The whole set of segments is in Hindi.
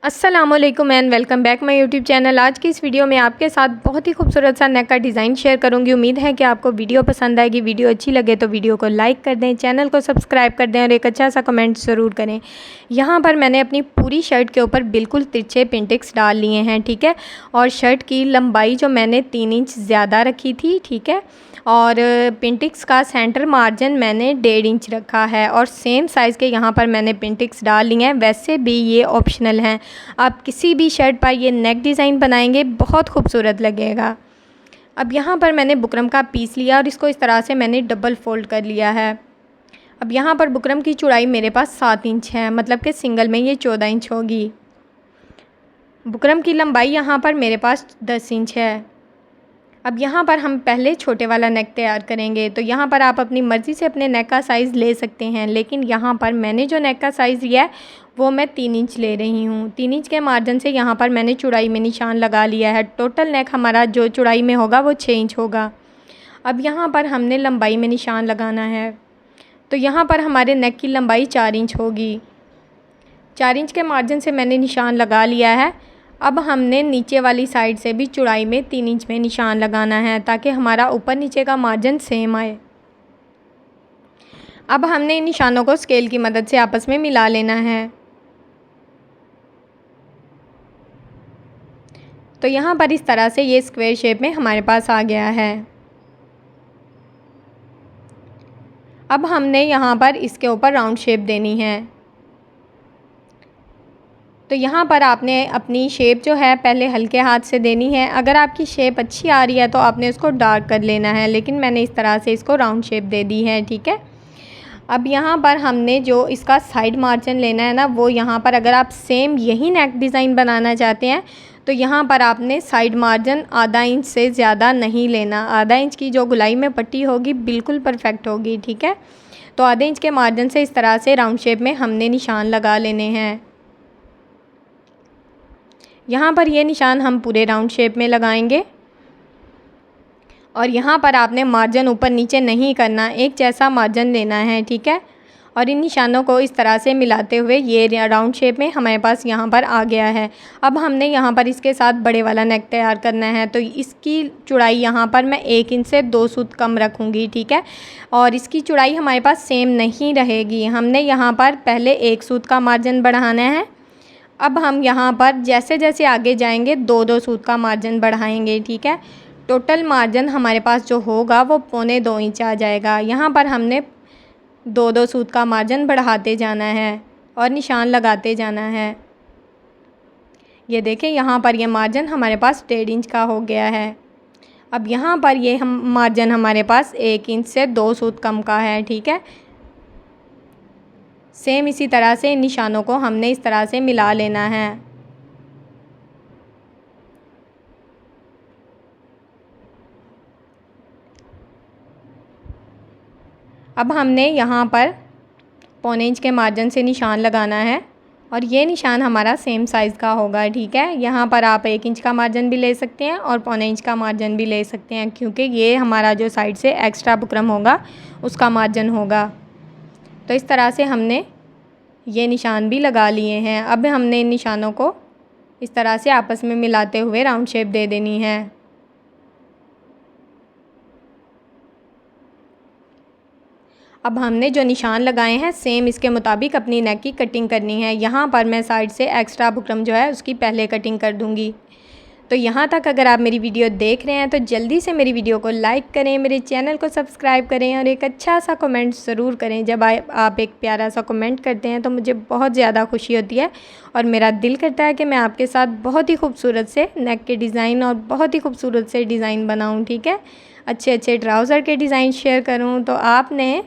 अस्सलामुअलैकुम and welcome back my YouTube channel. आज की इस वीडियो में आपके साथ बहुत ही खूबसूरत सा नेक का डिज़ाइन शेयर करूंगी। उम्मीद है कि आपको वीडियो पसंद आएगी। वीडियो अच्छी लगे तो वीडियो को लाइक कर दें, चैनल को सब्सक्राइब कर दें और एक अच्छा सा कमेंट ज़रूर करें। यहाँ पर मैंने अपनी पूरी शर्ट के ऊपर बिल्कुल तिरछे पिंटेक्स डाल लिए हैं, ठीक है। और शर्ट की लंबाई जो मैंने 3 इंच ज़्यादा रखी थी, ठीक है। और पिंटेक्स का सेंटर मार्जिन मैंने 1.5 इंच रखा है और सेम साइज़ के यहाँ पर मैंने पिंटेक्स डाल लिए हैं। वैसे भी ये ऑप्शनल हैं, आप किसी भी शर्ट पर ये नेक डिज़ाइन बनाएंगे बहुत खूबसूरत लगेगा। अब यहाँ पर मैंने बुकरम का पीस लिया और इसको इस तरह से मैंने डबल फोल्ड कर लिया है। अब यहाँ पर बुकरम की चौड़ाई मेरे पास 7 इंच है, मतलब कि सिंगल में ये 14 इंच होगी। बुकरम की लंबाई यहाँ पर मेरे पास 10 इंच है। अब यहाँ पर हम पहले छोटे वाला नेक तैयार करेंगे। तो यहाँ पर आप अपनी मर्ज़ी से अपने नेक का साइज़ ले सकते हैं, लेकिन यहाँ पर मैंने जो नेक का साइज़ लिया है वो मैं 3 इंच ले रही हूँ। 3 इंच के मार्जिन से यहाँ पर मैंने चौड़ाई में निशान लगा लिया है। टोटल नेक हमारा जो चौड़ाई में होगा वो 6 इंच होगा। अब यहाँ पर हमने लंबाई में निशान लगाना है। तो यहाँ पर हमारे नेक की लंबाई 4 इंच होगी। 4 इंच के मार्जिन से मैंने निशान लगा लिया है। अब हमने नीचे वाली साइड से भी चौड़ाई में 3 इंच में निशान लगाना है ताकि हमारा ऊपर नीचे का मार्जिन सेम आए। अब हमने इन निशानों को स्केल की मदद से आपस में मिला लेना है। तो यहाँ पर इस तरह से ये स्क्वायर शेप में हमारे पास आ गया है। अब हमने यहाँ पर इसके ऊपर राउंड शेप देनी है। तो यहाँ पर आपने अपनी शेप जो है पहले हल्के हाथ से देनी है। अगर आपकी शेप अच्छी आ रही है तो आपने इसको डार्क कर लेना है, लेकिन मैंने इस तरह से इसको राउंड शेप दे दी है, ठीक है। अब यहाँ पर हमने जो इसका साइड मार्जिन लेना है ना, वो यहाँ पर अगर आप सेम यही नेक डिज़ाइन बनाना चाहते हैं तो यहाँ पर आपने साइड मार्जिन आधा इंच से ज़्यादा नहीं लेना। आधा इंच की जो गुलाई में पट्टी होगी बिल्कुल परफेक्ट होगी, ठीक है। तो आधे इंच के मार्जिन से इस तरह से राउंड शेप में हमने निशान लगा लेने हैं। यहाँ पर ये निशान हम पूरे राउंड शेप में लगाएंगे और यहाँ पर आपने मार्जिन ऊपर नीचे नहीं करना, एक जैसा मार्जिन लेना है, ठीक है। और इन निशानों को इस तरह से मिलाते हुए ये राउंड शेप में हमारे पास यहाँ पर आ गया है। अब हमने यहाँ पर इसके साथ बड़े वाला नेक तैयार करना है। तो इसकी चौड़ाई यहाँ पर मैं 1 इंच से 2 सूत कम रखूँगी, ठीक है। और इसकी चौड़ाई हमारे पास सेम नहीं रहेगी। हमने यहाँ पर पहले 1 सूत का मार्जिन बढ़ाना है। अब हम यहाँ पर जैसे जैसे आगे जाएंगे 2-2 सूत का मार्जिन बढ़ाएंगे, ठीक है। टोटल मार्जिन हमारे पास जो होगा वो 1.25 इंच आ जाएगा। यहाँ पर हमने 2-2 सूत का मार्जिन बढ़ाते जाना है और निशान लगाते जाना है। ये देखें, यहाँ पर ये मार्जिन हमारे पास 1.5 इंच का हो गया है। अब यहाँ पर ये हम मार्जिन हमारे पास 1 इंच से 2 सूत कम का है, ठीक है। सेम इसी तरह से इन निशानों को हमने इस तरह से मिला लेना है। अब हमने यहाँ पर 1.25 इंच के मार्जिन से निशान लगाना है और ये निशान हमारा सेम साइज़ का होगा, ठीक है। यहाँ पर आप 1 इंच का मार्जिन भी ले सकते हैं और 1.25 इंच का मार्जिन भी ले सकते हैं, क्योंकि ये हमारा जो साइड से एक्स्ट्रा बुकरम होगा उसका मार्जिन होगा। तो इस तरह से हमने ये निशान भी लगा लिए हैं। अब हमने इन निशानों को इस तरह से आपस में मिलाते हुए राउंड शेप दे देनी है। अब हमने जो निशान लगाए हैं सेम इसके मुताबिक अपनी नेक की कटिंग करनी है। यहाँ पर मैं साइड से एक्स्ट्रा बुकरम जो है उसकी पहले कटिंग कर दूँगी। तो यहाँ तक अगर आप मेरी वीडियो देख रहे हैं तो जल्दी से मेरी वीडियो को लाइक करें, मेरे चैनल को सब्सक्राइब करें और एक अच्छा सा कमेंट ज़रूर करें। जब आप एक प्यारा सा कमेंट करते हैं तो मुझे बहुत ज़्यादा खुशी होती है और मेरा दिल करता है कि मैं आपके साथ बहुत ही खूबसूरत से नेक के डिज़ाइन और बहुत ही खूबसूरत से डिज़ाइन बनाऊँ, ठीक है। अच्छे अच्छे ट्राउज़र के डिज़ाइन शेयर करूँ। तो आपने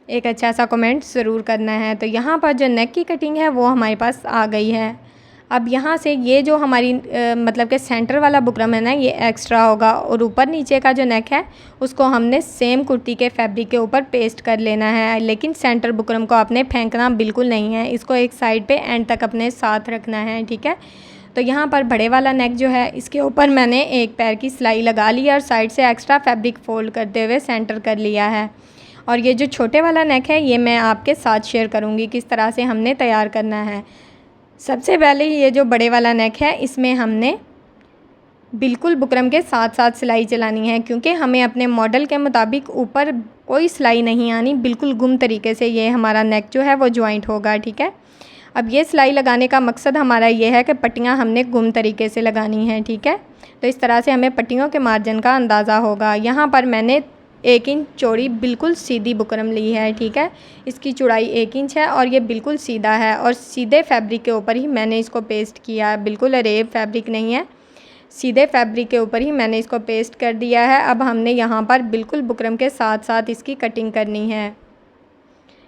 एक अच्छा सा कमेंट ज़रूर करना है। तो यहाँ पर जो नेक की कटिंग है वो हमारे पास आ गई है। अब यहाँ से ये जो हमारी मतलब कि सेंटर वाला बुकरम है ना, ये एक्स्ट्रा होगा और ऊपर नीचे का जो नेक है उसको हमने सेम कुर्ती के फैब्रिक के ऊपर पेस्ट कर लेना है। लेकिन सेंटर बुकरम को आपने फेंकना बिल्कुल नहीं है, इसको एक साइड पे एंड तक अपने साथ रखना है, ठीक है। तो यहाँ पर बड़े वाला नेक जो है इसके ऊपर मैंने एक पैर की सिलाई लगा ली और साइड से एक्स्ट्रा फैब्रिक फ़ोल्ड करते हुए सेंटर कर लिया है। और ये जो छोटे वाला नेक है ये मैं आपके साथ शेयर करूँगी किस तरह से हमने तैयार करना है। सबसे पहले ये जो बड़े वाला नेक है इसमें हमने बिल्कुल बुकरम के साथ साथ सिलाई चलानी है, क्योंकि हमें अपने मॉडल के मुताबिक ऊपर कोई सिलाई नहीं आनी, बिल्कुल गुम तरीके से ये हमारा नेक जो है वो जॉइंट होगा। ठीक है, अब ये सिलाई लगाने का मकसद हमारा ये है कि पट्टियाँ हमने गुम तरीके से लगानी हैं। ठीक है, तो इस तरह से हमें पट्टियों के मार्जिन का अंदाज़ा होगा। यहाँ पर मैंने 1 इंच चौड़ी बिल्कुल सीधी बुकरम ली है। ठीक है, इसकी चौड़ाई 1 इंच है और ये बिल्कुल सीधा है और सीधे फैब्रिक के ऊपर ही मैंने इसको पेस्ट किया है, बिल्कुल अरेब फैब्रिक नहीं है, सीधे फैब्रिक के ऊपर ही मैंने इसको पेस्ट कर दिया है। अब हमने यहाँ पर बिल्कुल बुकरम के साथ साथ इसकी कटिंग करनी है,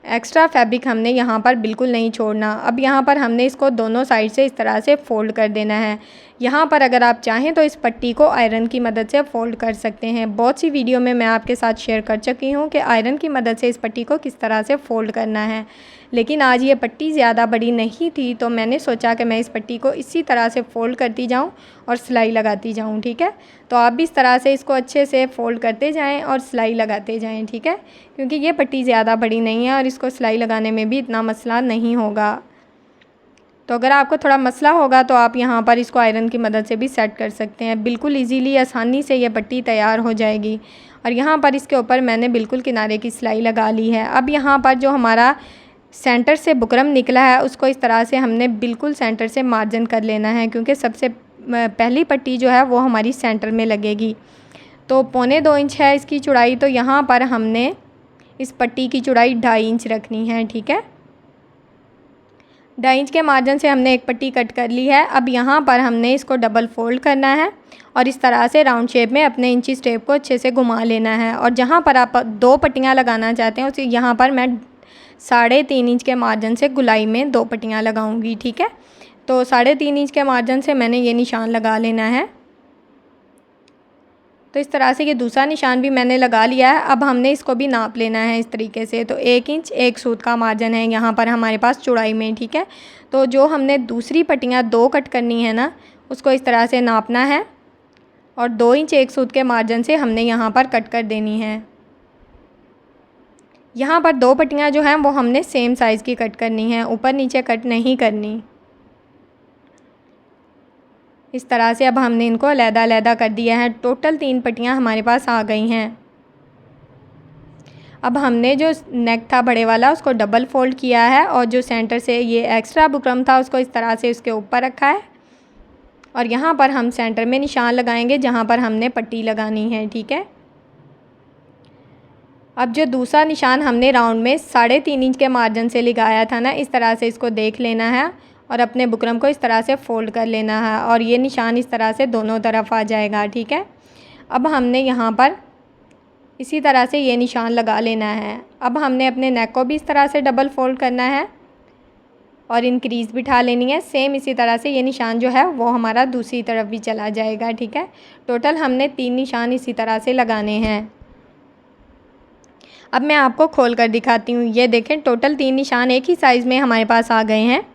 एक्स्ट्रा फैब्रिक हमने यहाँ पर बिल्कुल नहीं छोड़ना। अब यहाँ पर हमने इसको दोनों साइड से इस तरह से फ़ोल्ड कर देना है। यहाँ पर अगर आप चाहें तो इस पट्टी को आयरन की मदद से फ़ोल्ड कर सकते हैं। बहुत सी वीडियो में मैं आपके साथ शेयर कर चुकी हूँ कि आयरन की मदद से इस पट्टी को किस तरह से फ़ोल्ड करना है, लेकिन आज ये पट्टी ज़्यादा बड़ी नहीं थी तो मैंने सोचा कि मैं इस पट्टी को इसी तरह से फ़ोल्ड करती जाऊँ और सिलाई लगाती जाऊँ। ठीक है, तो आप भी इस तरह से इसको अच्छे से फ़ोल्ड करते जाएँ और सिलाई लगाते जाएँ। ठीक है, क्योंकि ये पट्टी ज़्यादा बड़ी नहीं है और इसको सिलाई लगाने में भी इतना मसला नहीं होगा। तो अगर आपको थोड़ा मसला होगा तो आप यहाँ पर इसको आयरन की मदद से भी सेट कर सकते हैं। बिल्कुल इजीली आसानी से ये पट्टी तैयार हो जाएगी। और यहाँ पर इसके ऊपर मैंने बिल्कुल किनारे की सिलाई लगा ली है। अब यहाँ पर जो हमारा सेंटर से बुकरम निकला है उसको इस तरह से हमने बिल्कुल सेंटर से मार्जिन कर लेना है, क्योंकि सबसे पहली पट्टी जो है वो हमारी सेंटर में लगेगी। तो 1.25 इंच है इसकी चौड़ाई, तो यहाँ पर हमने इस पट्टी की चौड़ाई 2.5 इंच रखनी है। ठीक है, 2.5 इंच के मार्जिन से हमने एक पट्टी कट कर ली है। अब यहाँ पर हमने इसको डबल फोल्ड करना है और इस तरह से राउंड शेप में अपने इंची स्टेप को अच्छे से घुमा लेना है। और जहाँ पर आप 2 पट्टियाँ लगाना चाहते हैं उसी यहाँ पर मैं 3.5 इंच के मार्जिन से गुलाई में 2 पट्टियाँ लगाऊंगी। ठीक है, तो 3.5 इंच के मार्जिन से मैंने ये निशान लगा लेना है। तो इस तरह से ये दूसरा निशान भी मैंने लगा लिया है। अब हमने इसको भी नाप लेना है इस तरीके से। तो 1 इंच 1 सूत का मार्जिन है यहाँ पर हमारे पास चौड़ाई में। ठीक है, तो जो हमने दूसरी पट्टियाँ 2 कट करनी है ना, उसको इस तरह से नापना है और 2 इंच 1 सूत के मार्जिन से हमने यहाँ पर कट कर देनी है। यहाँ पर 2 पट्टियाँ जो हैं वो हमने सेम साइज़ की कट करनी है, ऊपर नीचे कट नहीं करनी। इस तरह से अब हमने इनको अलग-अलग कर दिया है। टोटल 3 पट्टियाँ हमारे पास आ गई हैं। अब हमने जो नेक था बड़े वाला उसको डबल फोल्ड किया है और जो सेंटर से ये एक्स्ट्रा बुकरम था उसको इस तरह से उसके ऊपर रखा है और यहाँ पर हम सेंटर में निशान लगाएंगे जहाँ पर हमने पट्टी लगानी है। ठीक है, अब जो दूसरा निशान हमने राउंड में 3.5 इंच के मार्जिन से लगाया था ना, इस तरह से इसको देख लेना है और अपने बुकरम को इस तरह से फ़ोल्ड कर लेना है और ये निशान इस तरह से दोनों तरफ आ जाएगा। ठीक है, अब हमने यहाँ पर इसी तरह से ये निशान लगा लेना है। अब हमने अपने नेक को भी इस तरह से डबल फोल्ड करना है और इंक्रीज़ बिठा लेनी है। सेम इसी तरह से ये निशान जो है वो हमारा दूसरी तरफ भी चला जाएगा। ठीक है, टोटल हमने 3 निशान इसी तरह से लगाने हैं। अब मैं आपको खोल कर दिखाती हूँ। ये देखें, टोटल 3 निशान एक ही साइज़ में हमारे पास आ गए हैं।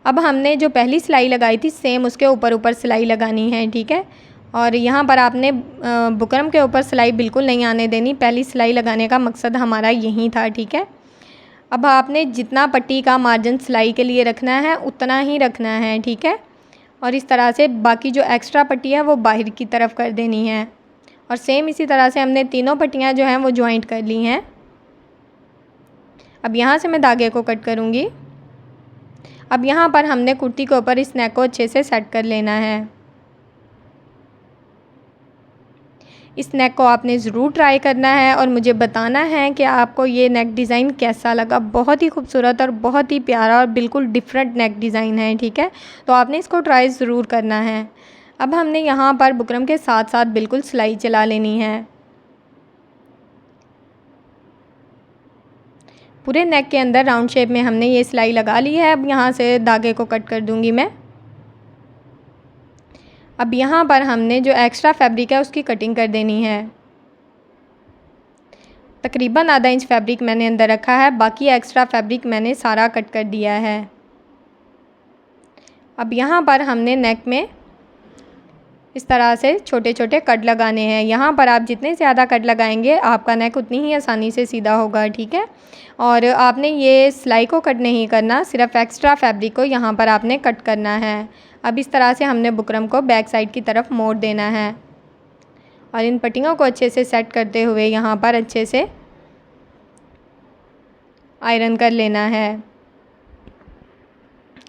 अब हमने जो पहली सिलाई लगाई थी सेम उसके ऊपर सिलाई लगानी है। ठीक है, और यहाँ पर आपने बुकरम के ऊपर सिलाई बिल्कुल नहीं आने देनी। पहली सिलाई लगाने का मकसद हमारा यही था। ठीक है, अब आपने जितना पट्टी का मार्जिन सिलाई के लिए रखना है उतना ही रखना है। ठीक है, और इस तरह से बाकी जो एक्स्ट्रा पट्टी है वो बाहर की तरफ कर देनी है और सेम इसी तरह से हमने तीनों पट्टियाँ जो हैं वो जॉइंट कर ली हैं। अब यहाँ से मैं धागे को कट करूँगी। अब यहाँ पर हमने कुर्ती के ऊपर इस नेक को अच्छे से सेट कर लेना है। इस नेक को आपने ज़रूर ट्राई करना है और मुझे बताना है कि आपको ये नेक डिज़ाइन कैसा लगा। बहुत ही खूबसूरत और बहुत ही प्यारा और बिल्कुल डिफरेंट नेक डिज़ाइन है। ठीक है, तो आपने इसको ट्राई ज़रूर करना है। अब हमने यहाँ पर बुकरम के साथ साथ बिल्कुल सिलाई चला लेनी है। पूरे नेक के अंदर राउंड शेप में हमने ये सिलाई लगा ली है। अब यहाँ से धागे को कट कर दूँगी मैं। अब यहाँ पर हमने जो एक्स्ट्रा फैब्रिक है उसकी कटिंग कर देनी है। तकरीबन आधा इंच फैब्रिक मैंने अंदर रखा है, बाकी एक्स्ट्रा फैब्रिक मैंने सारा कट कर दिया है। अब यहाँ पर हमने नेक में इस तरह से छोटे छोटे कट लगाने हैं। यहाँ पर आप जितने ज़्यादा कट लगाएंगे आपका नेक उतनी ही आसानी से सीधा होगा, ठीक है। और आपने ये सिलाई को कट नहीं करना, सिर्फ एक्स्ट्रा फैब्रिक को यहाँ पर आपने कट करना है। अब इस तरह से हमने बुकरम को बैक साइड की तरफ मोड़ देना है और इन पट्टियों को अच्छे से सेट करते हुए यहाँ पर अच्छे से आयरन कर लेना है।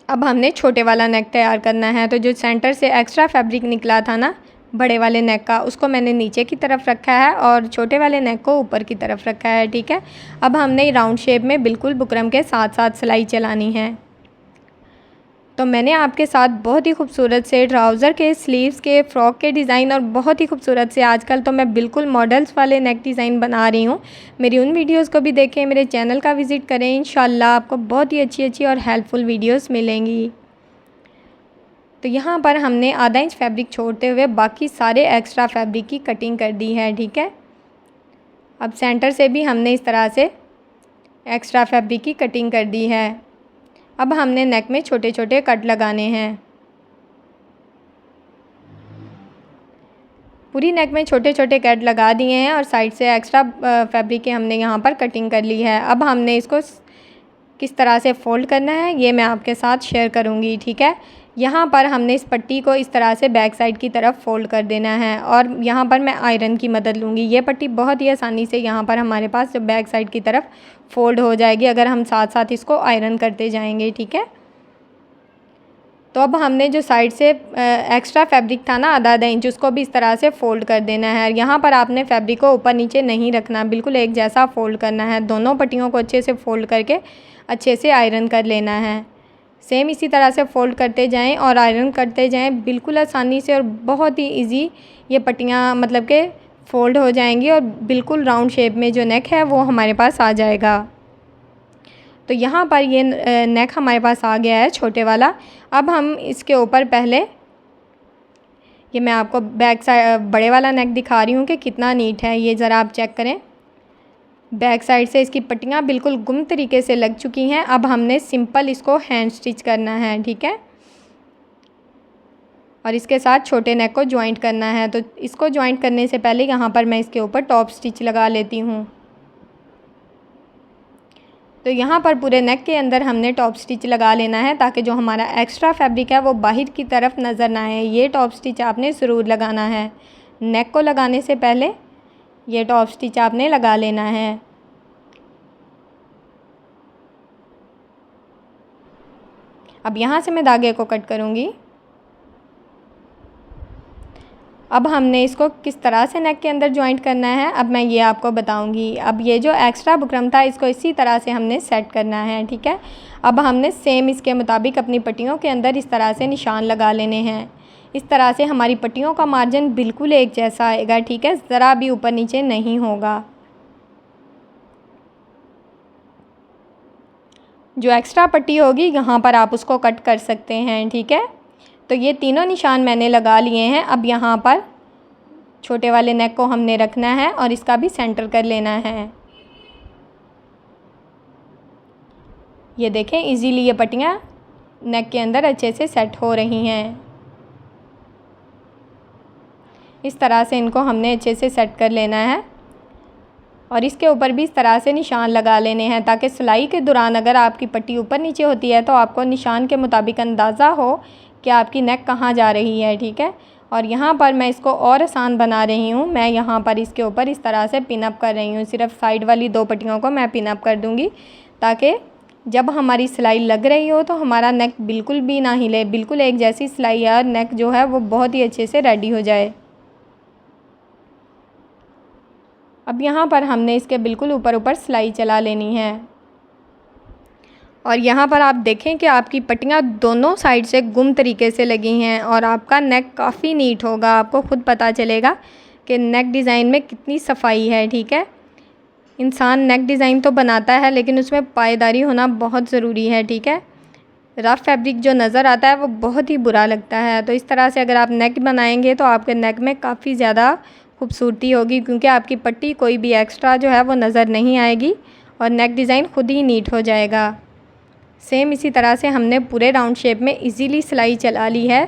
अब हमने छोटे वाला नेक तैयार करना है। तो जो सेंटर से एक्स्ट्रा फैब्रिक निकला था ना बड़े वाले नेक का, उसको मैंने नीचे की तरफ रखा है और छोटे वाले नेक को ऊपर की तरफ रखा है, ठीक है। अब हमने राउंड शेप में बिल्कुल बुकरम के साथ साथ सिलाई चलानी है। तो मैंने आपके साथ बहुत ही खूबसूरत से ट्राउज़र के, स्लीव्स के, फ़्रॉक के डिज़ाइन और बहुत ही खूबसूरत से आजकल तो मैं बिल्कुल मॉडल्स वाले नेक डिज़ाइन बना रही हूँ। मेरी उन वीडियोस को भी देखें, मेरे चैनल का विज़िट करें। इंशाल्लाह आपको बहुत ही अच्छी अच्छी और हेल्पफुल वीडियोस मिलेंगी। तो यहाँ पर हमने आधा इंच फैब्रिक छोड़ते हुए बाकी सारे एक्स्ट्रा फैब्रिक की कटिंग कर दी है, ठीक है। अब सेंटर से भी हमने इस तरह से एक्स्ट्रा फैब्रिक की कटिंग कर दी है। अब हमने नेक में छोटे छोटे कट लगाने हैं। पूरी नेक में छोटे छोटे कट लगा दिए हैं और साइड से एक्स्ट्रा फैब्रिक की हमने यहाँ पर कटिंग कर ली है। अब हमने इसको किस तरह से फ़ोल्ड करना है ये मैं आपके साथ शेयर करूँगी, ठीक है। यहाँ पर हमने इस पट्टी को इस तरह से बैक साइड की तरफ फ़ोल्ड कर देना है और यहाँ पर मैं आयरन की मदद लूँगी। ये पट्टी बहुत ही आसानी से यहाँ पर हमारे पास जो बैक साइड की तरफ फ़ोल्ड हो जाएगी अगर हम साथ साथ इसको आयरन करते जाएंगे, ठीक है। तो अब हमने जो साइड से एक्स्ट्रा फैब्रिक था ना आधा इंच, उसको भी इस तरह से फ़ोल्ड कर देना है। यहाँ पर आपने फैब्रिक को ऊपर नीचे नहीं रखना, बिल्कुल एक जैसा फ़ोल्ड करना है। दोनों पट्टियों को अच्छे से फ़ोल्ड करके अच्छे से आयरन कर लेना है। सेम इसी तरह से फ़ोल्ड करते जाएं और आयरन करते जाएं, बिल्कुल आसानी से और बहुत ही इजी ये पट्टियाँ मतलब के फ़ोल्ड हो जाएंगी और बिल्कुल राउंड शेप में जो नेक है वो हमारे पास आ जाएगा। तो यहाँ पर ये नेक हमारे पास आ गया है छोटे वाला। अब हम इसके ऊपर पहले ये मैं आपको बैक साइड बड़े वाला नेक दिखा रही हूँ कि कितना नीट है, ये ज़रा आप चेक करें। बैक साइड से इसकी पट्टियाँ बिल्कुल गुम तरीके से लग चुकी हैं। अब हमने सिंपल इसको हैंड स्टिच करना है, ठीक है। और इसके साथ छोटे नेक को जॉइंट करना है। तो इसको जॉइंट करने से पहले यहाँ पर मैं इसके ऊपर टॉप स्टिच लगा लेती हूँ। तो यहाँ पर पूरे नेक के अंदर हमने टॉप स्टिच लगा लेना है ताकि जो हमारा एक्स्ट्रा फैब्रिक है वो बाहर की तरफ नज़र ना आए। ये टॉप स्टिच आपने ज़रूर लगाना है। नेक को लगाने से पहले ये टॉप स्टिच आपने लगा लेना है। अब यहाँ से मैं धागे को कट करूँगी। अब हमने इसको किस तरह से नेक के अंदर जॉइंट करना है अब मैं ये आपको बताऊंगी। अब ये जो एक्स्ट्रा बुकरम था इसको इसी तरह से हमने सेट करना है, ठीक है। अब हमने सेम इसके मुताबिक अपनी पट्टियों के अंदर इस तरह से निशान लगा लेने हैं। इस तरह से हमारी पट्टियों का मार्जिन बिल्कुल एक जैसा आएगा, ठीक है, ज़रा भी ऊपर नीचे नहीं होगा। जो एक्स्ट्रा पट्टी होगी यहाँ पर आप उसको कट कर सकते हैं, ठीक है। तो ये तीनों निशान मैंने लगा लिए हैं। अब यहाँ पर छोटे वाले नेक को हमने रखना है और इसका भी सेंटर कर लेना है। ये देखें इजीली ये पट्टियाँ नेक के अंदर अच्छे से सेट हो रही हैं। इस तरह से इनको हमने अच्छे से सेट कर लेना है और इसके ऊपर भी इस तरह से निशान लगा लेने हैं ताकि सिलाई के दौरान अगर आपकी पट्टी ऊपर नीचे होती है तो आपको निशान के मुताबिक अंदाज़ा हो कि आपकी नेक कहाँ जा रही है, ठीक है। और यहाँ पर मैं इसको और आसान बना रही हूँ। मैं यहाँ पर इसके ऊपर इस तरह से पिन अप कर रही हूँ। सिर्फ साइड वाली दो पट्टियों को मैं पिन अप कर दूँगी ताकि जब हमारी सिलाई लग रही हो तो हमारा नेक बिल्कुल भी ना हिले, बिल्कुल एक जैसी सिलाई या नेक जो है वो बहुत ही अच्छे से रेडी हो जाए। अब यहाँ पर हमने इसके बिल्कुल ऊपर ऊपर सिलाई चला लेनी है और यहाँ पर आप देखें कि आपकी पट्टियाँ दोनों साइड से गुम तरीके से लगी हैं और आपका नेक काफ़ी नीट होगा। आपको ख़ुद पता चलेगा कि नेक डिज़ाइन में कितनी सफाई है, ठीक है। इंसान नेक डिज़ाइन तो बनाता है लेकिन उसमें पायदारी होना बहुत ज़रूरी है, ठीक है। रफ़ फैब्रिक जो नज़र आता है वो बहुत ही बुरा लगता है। तो इस तरह से अगर आप नेक बनाएंगे तो आपके नेक में काफ़ी ज़्यादा खूबसूरती होगी क्योंकि आपकी पट्टी कोई भी एक्स्ट्रा जो है वो नज़र नहीं आएगी और नेक डिज़ाइन खुद ही नीट हो जाएगा। सेम इसी तरह से हमने पूरे राउंड शेप में इजीली सिलाई चला ली है।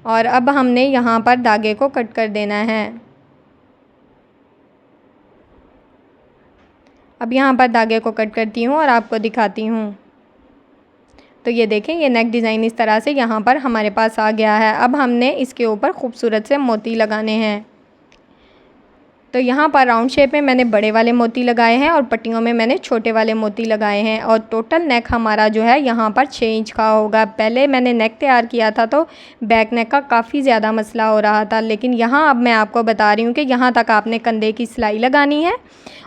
और अब हमने यहाँ पर धागे को कट कर देना है। अब यहाँ पर धागे को कट करती हूँ और आपको दिखाती हूँ। तो ये देखें, ये नेक डिज़ाइन इस तरह से यहाँ पर हमारे पास आ गया है। अब हमने इसके ऊपर खूबसूरत से मोती लगाने हैं। तो यहाँ पर राउंड शेप में मैंने बड़े वाले मोती लगाए हैं और पट्टियों में मैंने छोटे वाले मोती लगाए हैं। और टोटल नेक हमारा जो है यहाँ पर 6 इंच का होगा। पहले मैंने नेक तैयार किया था तो बैक नेक का काफ़ी ज़्यादा मसला हो रहा था, लेकिन यहाँ अब मैं आपको बता रही हूँ कि यहाँ तक आपने कंधे की सिलाई लगानी है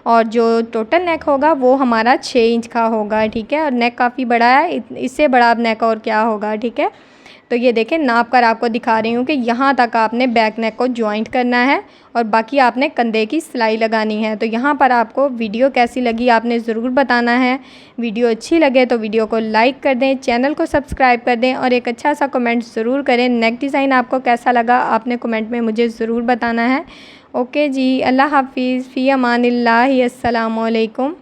और जो टोटल नेक होगा वो हमारा 6 इंच का होगा, ठीक है। और नेक काफ़ी बड़ा है, इससे बड़ा अब नेक और क्या होगा, ठीक है। तो ये देखें, नाप कर आपको दिखा रही हूँ कि यहाँ तक आपने बैक नेक को जॉइंट करना है और बाकी आपने कंधे की सिलाई लगानी है। तो यहाँ पर आपको वीडियो कैसी लगी आपने ज़रूर बताना है। वीडियो अच्छी लगे तो वीडियो को लाइक कर दें, चैनल को सब्सक्राइब कर दें और एक अच्छा सा कमेंट ज़रूर करें। नेक डिज़ाइन आपको कैसा लगा आपने कमेंट में मुझे ज़रूर बताना है। ओके जी, अल्लाह हाफिज़, फ़ी अमानिल्लाह, अस्सलामु अलैकुम।